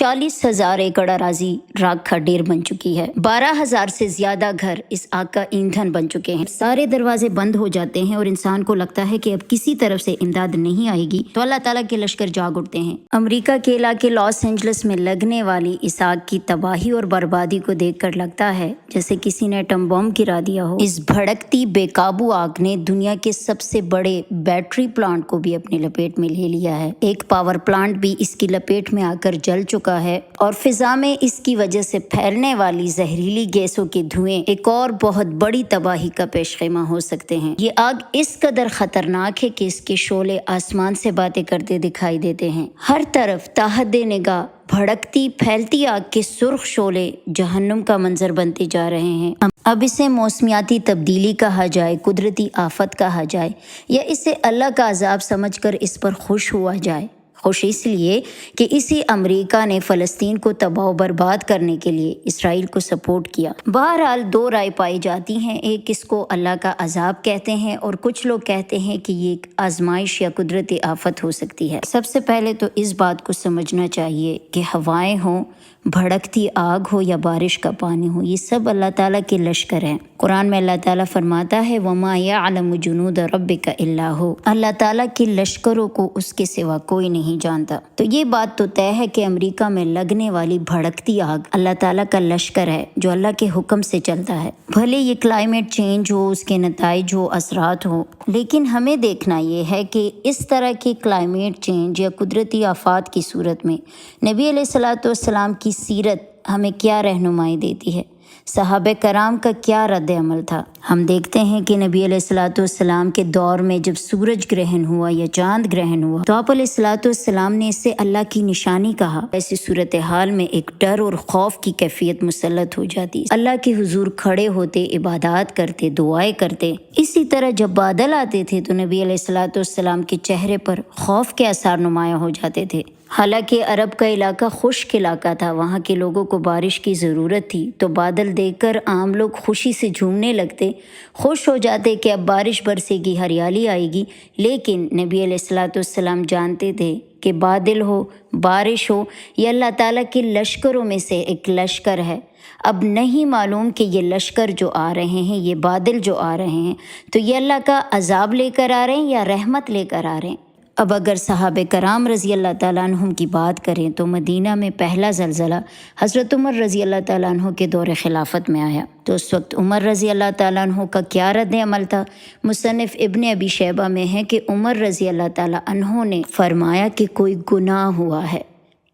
40,000 एकड़ अराजी राख का ढेर बन चुकी है। 12,000 से ज्यादा घर इस आग का ईंधन बन चुके हैं। सारे दरवाजे बंद हो जाते हैं और इंसान को लगता है कि अब किसी तरफ से इमदाद नहीं आएगी, तो अल्लाह ताला के लश्कर जाग उठते हैं। अमेरिका के इलाके लॉस एंजलिस में लगने वाली इस आग की तबाही और बर्बादी को देखकर लगता है जैसे किसी ने एटम बम गिरा दिया हो। इस भड़कती बेकाबू आग ने दुनिया के सबसे बड़े बैटरी प्लांट को भी अपनी लपेट में ले लिया है। एक पावर प्लांट भी इसकी लपेट में आकर जल चुका है और फिजा में इसकी वजह से फैलने वाली जहरीली गैसों के धुएं एक और बहुत बड़ी तबाही का पेशखेमा हो सकते हैं। ये आग इस कदर खतरनाक है कि इसके शोले आसमान से बातें करते दिखाई देते हैं। हर तरफ ताहद्दे निगाह भड़कती फैलती आग के सुर्ख शोले जहन्नुम का मंजर बनते जा रहे हैं। अब इसे मौसमियाती तब्दीली कहा जाए, कुदरती आफत कहा जाए, या इसे अल्लाह का अजाब समझकर इस पर खुश हुआ जाए। खुश इसलिए कि इसी अमेरिका ने फ़लस्तीन को तबाह बर्बाद करने के लिए इसराइल को सपोर्ट किया। बहरहाल दो राय पाई जाती हैं, एक इसको अल्लाह का अजाब कहते हैं और कुछ लोग कहते हैं कि ये एक आजमाइश या कुदरती आफत हो सकती है। सबसे पहले तो इस बात को समझना चाहिए कि हवाएं हों, भड़कती आग हो या बारिश का पानी हो, ये सब अल्लाह ताला के लश्कर हैं। कुरान में अल्लाह ताला फरमाता है वमा यअलमु जुनूद रब्बिका इल्ला हु, अल्लाह ताला के लश्करों को उसके सिवा कोई नहीं जानता। तो ये बात तो तय है कि अमेरिका में लगने वाली भड़कती आग अल्लाह ताला का लश्कर है जो अल्लाह के हुक्म से चलता है। भले ये क्लाइमेट चेंज हो, उसके नताइज हो, असरात हो, लेकिन हमें देखना ये है कि इस तरह के क्लाइमेट चेंज या कुदरती आफात की सूरत में नबी अलैहिस्सलातु वस्सलाम की सीरत हमें क्या रहनुमाई देती है, सहाबे कराम का क्या रद्द अमल था। हम देखते हैं कि नबी अलैहिस्सलातु वस्सलाम के दौर में जब सूरज ग्रहण हुआ या चांद ग्रहण हुआ तो आप अलैहिस्सलातु वस्सलाम ने इससे अल्लाह की निशानी कहा। ऐसी सूरत हाल में एक डर और खौफ की कैफियत मुसल्लत हो जाती, अल्लाह के हुजूर खड़े होते, इबादत करते, दुआएं करते। इसी तरह जब बादल आते थे तो नबी अलैहिस्सलातु वस्सलाम के चेहरे पर खौफ के आसार नुमाया हो जाते थे। हालांकि अरब का इलाका खुश्क इलाका था, वहाँ के लोगों को बारिश की ज़रूरत थी, तो बादल देखकर आम लोग खुशी से झूमने लगते, खुश हो जाते कि अब बारिश बरसेगी, हरियाली आएगी। लेकिन नबी अलैहिस्सलातु वस्सलाम जानते थे कि बादल हो, बारिश हो, ये अल्लाह ताला के लश्करों में से एक लश्कर है। अब नहीं मालूम कि ये लश्कर जो आ रहे हैं, ये बादल जो आ रहे हैं, तो ये अल्लाह का अजाब लेकर आ रहे हैं या रहमत लेकर आ रहे हैं। अब अगर सहाबे कराम रज़ी अल्लाह ताला अन्हुम की बात करें तो मदीना में पहला ज़लज़ला हज़रत उमर रज़ी अल्लाह ताला अन्हु के दौर खिलाफत में आया। तो उस वक्त उमर रज़ी अल्लाह ताला अन्हु का क्या रद्द अमल था। मुसन्निफ़ इब्न अबी शैबा में है कि उमर रज़ी अल्लाह ताला अन्हु ने फरमाया कि कोई गुनाह हुआ है,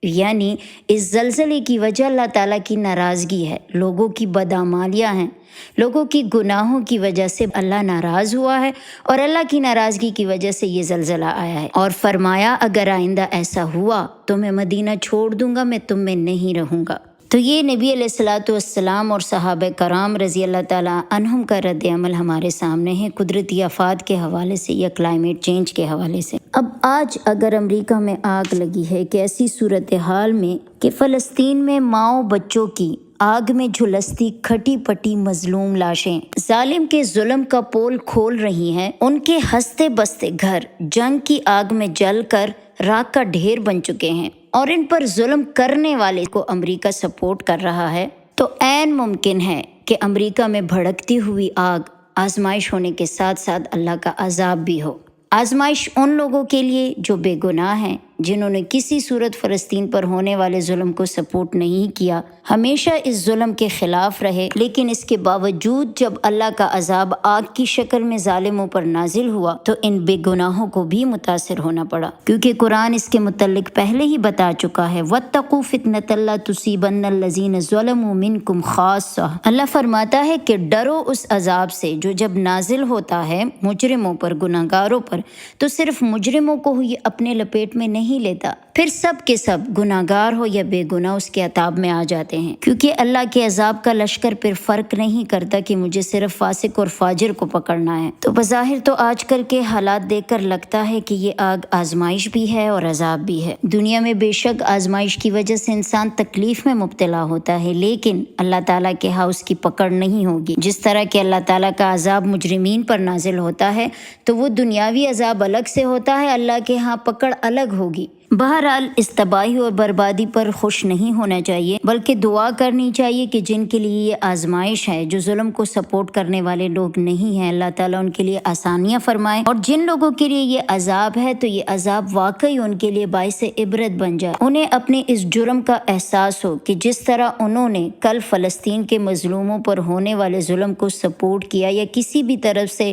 यानी इस ज़लज़ले की वजह अल्लाह ताला की नाराज़गी है, लोगों की बदअमालियाँ हैं, लोगों की गुनाहों की वजह से अल्लाह नाराज़ हुआ है और अल्लाह की नाराज़गी की वजह से ये ज़लज़ला आया है। और फरमाया अगर आइंदा ऐसा हुआ तो मैं मदीना छोड़ दूँगा, मैं तुम में नहीं रहूँगा। तो ये नबी अलैहिस्सलातु वस्सलाम और सहाबा कराम रज़ी अल्लाह ताला अन्हुम का रद्द अमल हमारे सामने है, कुदरती आफात के हवाले से या क्लाइमेट चेंज के हवाले से। अब आज अगर अमेरिका में आग लगी है कि ऐसी सूरत हाल में कि फ़लस्तीन में माओ बच्चों की आग में झुलसती खटी पटी मजलूम लाशें जालिम के जुल्म का पोल खोल रही हैं, उनके हंसते बसते घर जंग की आग में जलकर राख का ढेर बन चुके हैं और इन पर जुल्म करने वाले को अमेरिका सपोर्ट कर रहा है, तो ऐन मुमकिन है कि अमेरिका में भड़कती हुई आग आजमाइश होने के साथ साथ अल्लाह का अजाब भी हो। आजमाइश उन लोगों के लिए जो बेगुनाह हैं, जिन्होंने किसी सूरत फ़लस्तीन पर होने वाले जुल्म को सपोर्ट नहीं किया, हमेशा इस जुल्म के ख़िलाफ़ रहे, लेकिन इसके बावजूद जब अल्लाह का अजाब आग की शक्ल में ज़ालिमों पर नाजिल हुआ तो इन बेगुनाहों को भी मुतासिर होना पड़ा, क्योंकि कुरान इसके मुतल्लिक पहले ही बता चुका है वत्तक़ू फ़ितनतन ला तुसीबन्नल लज़ीना ज़लमू मिनकुम ख़ास्सा। अल्लाह फरमाता है कि डरो उस अजाब से जो जब नाजिल होता है मुजरिमों पर, गुनाहगारों पर, तो सिर्फ मुजरिमों को ही अपने लपेट में नहीं लेता, फिर सब के सब गुनाहगार हो या बेगुनाह उसके अताब में आ जाते हैं, क्योंकि अल्लाह के अजाब का लश्कर फिर फ़र्क नहीं करता कि मुझे सिर्फ फासिक और फाजिर को पकड़ना है। तो बज़ाहिर तो आजकल के हालात देखकर लगता है कि ये आग आजमाइश भी है और अजाब भी है। दुनिया में बेशक आजमाइश की वजह से इंसान तकलीफ में मुब्तला होता है, लेकिन अल्लाह ताला के यहाँ उसकी पकड़ नहीं होगी। जिस तरह के अल्लाह ताला का अजाब मुजरिमीन पर नाजिल होता है तो वो दुनियावी अजाब अलग से होता है, अल्लाह के यहाँ पकड़ अलग होगी। بہرحال اس تباہی اور بربادی پر خوش نہیں ہونا چاہیے، بلکہ دعا کرنی چاہیے کہ جن کے لیے یہ آزمائش ہے، جو ظلم کو سپورٹ کرنے والے لوگ نہیں ہیں، اللہ تعالیٰ ان کے لیے آسانیاں فرمائے، اور جن لوگوں کے لیے یہ عذاب ہے تو یہ عذاب واقعی ان کے لیے باعث عبرت بن جائے، انہیں اپنے اس جرم کا احساس ہو کہ جس طرح انہوں نے کل فلسطین کے مظلوموں پر ہونے والے ظلم کو سپورٹ کیا یا کسی بھی طرف سے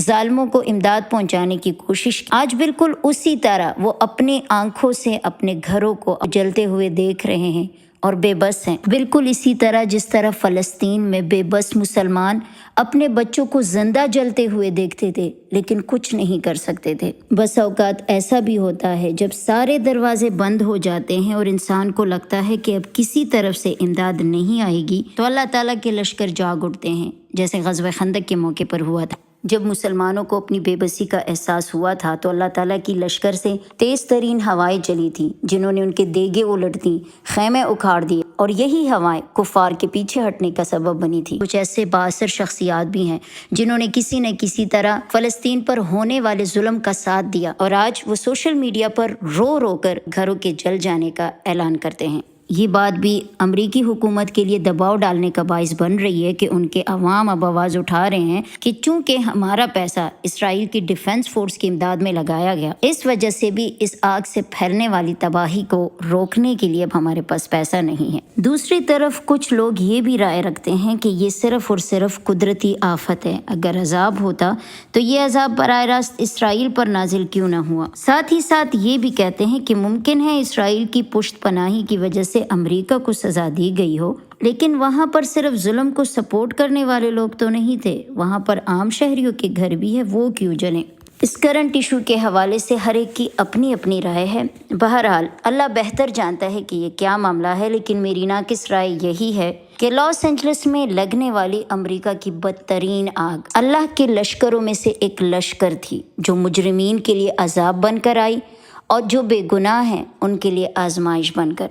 ظالموں کو امداد پہنچانے کی کوشش کی، آج بالکل اسی طرح وہ اپنی آنکھوں سے اپنے گھروں کو جلتے ہوئے دیکھ رہے ہیں اور بے بس ہیں، بالکل اسی طرح جس طرح فلسطین میں بے بس مسلمان اپنے بچوں کو زندہ جلتے ہوئے دیکھتے تھے لیکن کچھ نہیں کر سکتے تھے۔ بس اوقات ایسا بھی ہوتا ہے جب سارے دروازے بند ہو جاتے ہیں اور انسان کو لگتا ہے کہ اب کسی طرف سے امداد نہیں آئے گی تو اللہ تعالیٰ کے لشکر جاگ اٹھتے ہیں، جیسے غزوہ خندق کے موقع پر ہوا تھا۔ جب مسلمانوں کو اپنی بے بسی کا احساس ہوا تھا تو اللہ تعالیٰ کی لشکر سے تیز ترین ہوائیں چلی تھیں، جنہوں نے ان کے دیگے الٹ دیں، خیمے اکھاڑ دیے، اور یہی ہوائیں کفار کے پیچھے ہٹنے کا سبب بنی تھی۔ کچھ ایسے بااثر شخصیات بھی ہیں جنہوں نے کسی نہ کسی طرح فلسطین پر ہونے والے ظلم کا ساتھ دیا، اور آج وہ سوشل میڈیا پر رو رو کر گھروں کے جل جانے کا اعلان کرتے ہیں۔ یہ بات بھی امریکی حکومت کے لیے دباؤ ڈالنے کا باعث بن رہی ہے کہ ان کے عوام اب آواز اٹھا رہے ہیں کہ چونکہ ہمارا پیسہ اسرائیل کی ڈیفنس فورس کی امداد میں لگایا گیا، اس وجہ سے بھی اس آگ سے پھیلنے والی تباہی کو روکنے کے لیے اب ہمارے پاس پیسہ نہیں ہے۔ دوسری طرف کچھ لوگ یہ بھی رائے رکھتے ہیں کہ یہ صرف اور صرف قدرتی آفت ہے، اگر عذاب ہوتا تو یہ عذاب براہ راست اسرائیل پر نازل کیوں نہ ہوا۔ ساتھ ہی ساتھ یہ بھی کہتے ہیں کہ ممکن ہے اسرائیل کی پشت پناہی کی وجہ سے امریکہ کو سزا دی گئی ہو، لیکن وہاں پر صرف ظلم کو سپورٹ کرنے والے لوگ تو نہیں تھے، وہاں پر عام شہریوں کے گھر بھی ہے، وہ کیوں جلیں۔ اس کرنٹ ایشو کے حوالے سے ہر ایک کی اپنی اپنی رائے ہے۔ بہرحال اللہ بہتر جانتا ہے کہ یہ کیا معاملہ ہے، لیکن میری ناقص رائے یہی ہے کہ لاس اینجلس میں لگنے والی امریکہ کی بدترین آگ اللہ کے لشکروں میں سے ایک لشکر تھی، جو مجرمین کے لیے عذاب بن کر آئی اور جو بے گناہ ہیں ان کے لیے آزمائش بن کر۔